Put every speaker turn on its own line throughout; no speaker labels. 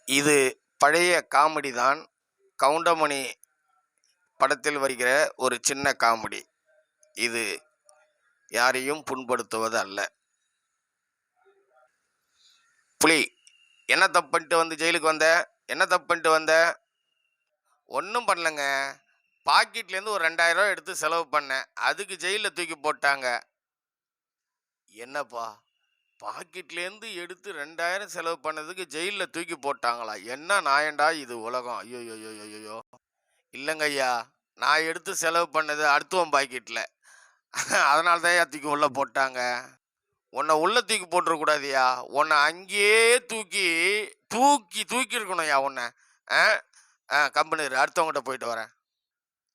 இது பழைய காமெடி தான். கவுண்டமணி படத்தில் வருகிற ஒரு சின்ன காமெடி. இது யாரையும் புண்படுத்துவது அல்ல. புலி, என்ன தப்பு பண்ணிட்டு வந்து ஜெயிலுக்கு வந்த? என்ன தப்பு பண்ணிட்டு வந்த? ஒன்றும் பண்ணலங்க. பாக்கெட்லேருந்து ஒரு 2000 ரூபா எடுத்து செலவு பண்ணேன். அதுக்கு ஜெயிலில் தூக்கி போட்டாங்க. என்னப்பா, பாக்கெட்லேருந்து எடுத்து 2000 செலவு பண்ணதுக்கு ஜெயிலில் தூக்கி போட்டாங்களா? என்ன நாயண்டா இது உலகம்? ஐயோ! இல்லைங்க ஐயா, நான் எடுத்து செலவு பண்ணது அடுத்தவன் பாக்கெட்டில். அதனால தான் தூக்கி உள்ள போட்டாங்க. உன்னை உள்ள தூக்கி போட்டுறக்கூடாதியா, உன்னை அங்கேயே தூக்கி தூக்கி தூக்கி இருக்கணும்யா உன்னை. கம்பெனி அடுத்தவங்ககிட்ட போயிட்டு வரேன்.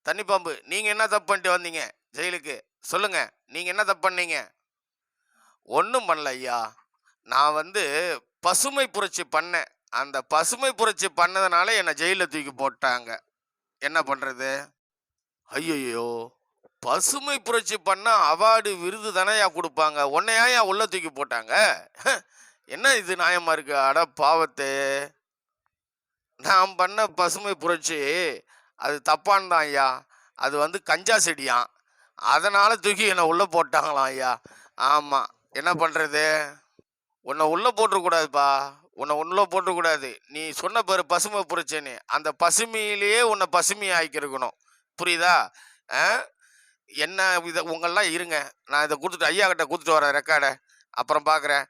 தண்ணி பாம்பு, நீங்க என்ன தப்பு பண்ணிட்டு வந்தீங்க ஜெயிலுக்கு? சொல்லுங்க, நீங்க என்ன தப்பு பண்ணீங்க? ஒன்றும் பண்ணல ஐயா. நான் பசுமை புரட்சி பண்ணேன். அந்த பசுமை புரட்சி பண்ணதுனால என்னை ஜெயிலில் தூக்கி போட்டாங்க. என்ன பண்றது? ஐயோ, பசுமை புரட்சி பண்ண அவார்டு விருது தானேயா கொடுப்பாங்க. உன்னையா உள்ள தூக்கி போட்டாங்க? என்ன இது நியாயமா இருக்கு? அட பாவத்தே, நான் பண்ண பசுமை புரட்சி அது தப்பான் தான் ஐயா. அது கஞ்சா செடியாம். அதனால தூக்கி என்னை உள்ள போட்டாங்களாம் ஐயா. ஆமா, என்ன பண்றது? உன்னை உள்ள போட்டுறக்கூடாதுப்பா. உன்னை உள்ள போட்டுக்கூடாது. நீ சொன்ன பேரு பசுமை புரட்சின்னு, அந்த பசுமையிலேயே உன்னை பசுமையை ஆக்கியிருக்கணும். புரியுதா? என்ன இதை உங்கள்லாம் இருங்க, நான் இதை கொடுத்துட்டு ஐயா கிட்ட கொடுத்துட்டு வரேன் ரெக்கார்டை. அப்புறம் பார்க்குறேன்.